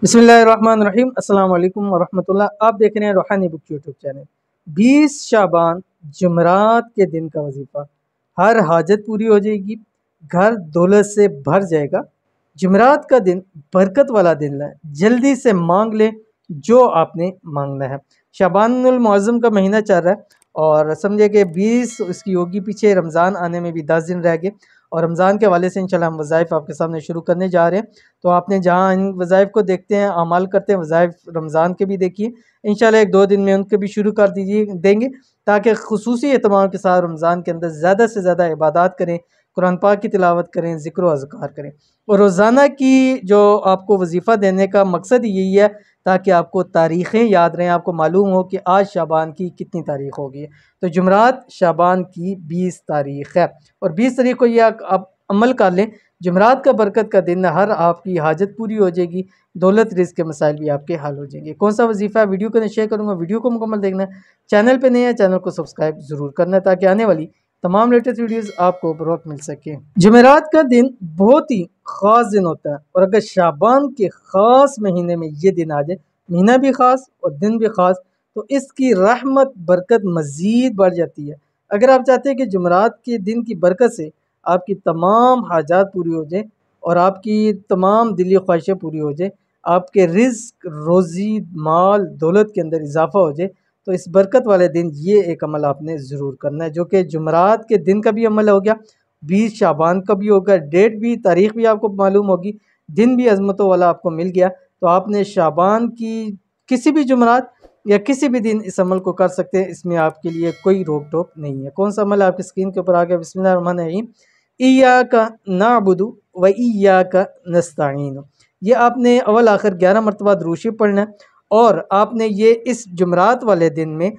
बिस्मिल्लाहिर्रहमानिर्रहीम अस्सलाम वालेकुम वरहमतुल्लाह। आप देख रहे हैं रूहानी बुक यूट्यूब चैनल। 20 शाबान जुमरात के दिन का वजीफ़ा, हर हाजत पूरी हो जाएगी, घर दौलत से भर जाएगा। जुमरात का दिन बरकत वाला दिन है, जल्दी से मांग लें जो आपने मांगना है। शाबानुल मुअज़्ज़म का महीना चल रहा है और समझे कि 20 उसकी होगी, पीछे रमज़ान आने में भी 10 दिन रह गए और रमज़ान के हवाले से इंशाल्लाह हम वज़ाइफ आपके सामने शुरू करने जा रहे हैं। तो आपने जहाँ इन वज़ाइफ को देखते हैं, अमाल करते हैं, वज़ाइफ रमज़ान के भी देखिए, इंशाल्लाह 1-2 दिन में उनके भी शुरू कर देंगे, ताकि खुसूसी एहतमाम के साथ रमज़ान के अंदर ज़्यादा से ज़्यादा इबादत करें, कुरान पाक की तिलावत करें, ज़िक्र व अज़कार करें। और रोज़ाना की जो आपको वजीफ़ा देने का मकसद यही है, ताकि आपको तारीख़ें याद रहें, आपको मालूम हो कि आज शाबान की कितनी तारीख़ होगी। तो जुमरात शाबान की 20 तारीख़ है और 20 तारीख़ को यह आप अमल कर लें। जुमरात का बरकत का दिन, हर आपकी हाजत पूरी हो जाएगी, दौलत रिज़्क़ के मसाइल भी आपके हल हो जाएंगे। कौन सा वजीफ़ा है, वीडियो को मैं शेयर करूँगा, वीडियो को मुकम्मल देखना है। चैनल पे नए हैं, चैनल को सब्सक्राइब ज़रूर करना है, ताकि आने वाली तमाम लेटेस्ट वीडियोज़ आपको बर वक्त मिल सके। जुमेरात का दिन बहुत ही ख़ास दिन होता है और अगर शाबान के ख़ास महीने में ये दिन आ जाए, महीना भी ख़ास और दिन भी ख़ास, तो इसकी रहमत बरकत मज़ीद बढ़ जाती है। अगर आप चाहते हैं कि जुमेरात के दिन की बरकत से आपकी तमाम हाजात पूरी हो जाए और आपकी तमाम दिली ख्वाहिशें पूरी हो जाए, आपके रिज़्क़, रोज़ी, माल, दौलत के अंदर इजाफ़ा हो जाए, तो इस बरकत वाले दिन ये एक अमल आपने ज़रूर करना है, जो कि जुमरात के दिन का भी अमल हो गया, 20 शाबान का भी होगा, डेट भी, तारीख़ भी आपको मालूम होगी, दिन भी अज़मतों वाला आपको मिल गया। तो आपने शाबान की किसी भी जुमरात या किसी भी दिन इस अमल को कर सकते हैं, इसमें आपके लिए कोई रोक टोक नहीं है। कौन सा अमल है आपकी स्क्रीन के ऊपर आ गया। बिस्मिल्लाहिर्रहमानिर्रहीम। इय्याका नअबुदु व इय्याका नस्तईन। ये आपने अव्वल आखिर 11 मरतबा दुरूद शरीफ पढ़ना है और आपने ये इस जुमरात वाले दिन में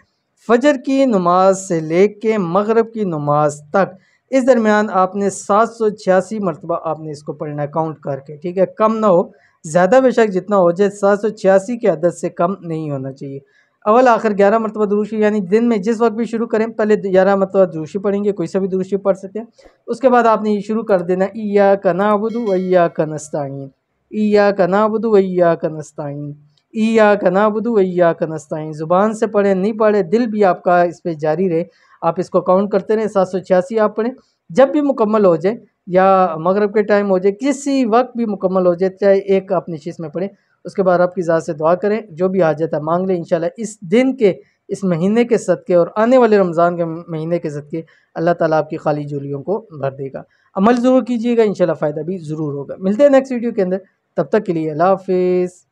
फजर की नमाज से लेके मगरिब की नमाज तक, इस दरमियान आपने 786 मरतबा आपने इसको पढ़ना है काउंट करके, ठीक है। कम ना हो, ज़्यादा बेशक जितना हो जाए, 786 के अदद से कम नहीं होना चाहिए। अव्वल आखिर 11 मरतबा दुरूद शरीफ, यानी दिन में जिस वक्त भी शुरू करें, पहले 11 मरतबा दुरूद शरीफ पढ़ेंगे, कोई सा भी दुरूद शरीफ पढ़ सकते हैं। उसके बाद आपने ये शुरू कर देना, इय्याका नअबुदु व इय्याका नस्तईन, इय्याका नअबुदु व इय्याका नस्तईन, इय्याका नअबुदु व इय्याका नस्तईन। ज़ुबान से पढ़ें, नहीं पढ़े, दिल भी आपका इस पर जारी रहे, आप इसको काउंट करते रहें। 786 आप पढ़ें, जब भी मुकम्मल हो जाए या मगरिब के टाइम हो जाए, किसी वक्त भी मुकम्मल हो जाए, चाहे एक आप नशिस्त में पढ़ें। उसके बाद आपकी ज़ात से दुआ करें, जो भी हाजत है मांग लें। इंशाल्लाह इस दिन के, इस महीने के सदक़े और आने वाले रमज़ान के महीने के सदक़े अल्लाह ताला आपकी खाली झोलियों को भर देगा। अमल ज़रूर कीजिएगा, इंशाल्लाह फ़ायदा भी ज़रूर होगा। मिलते हैं नेक्स्ट वीडियो के अंदर, तब तक के लिए अल्लाह हाफ़िज़।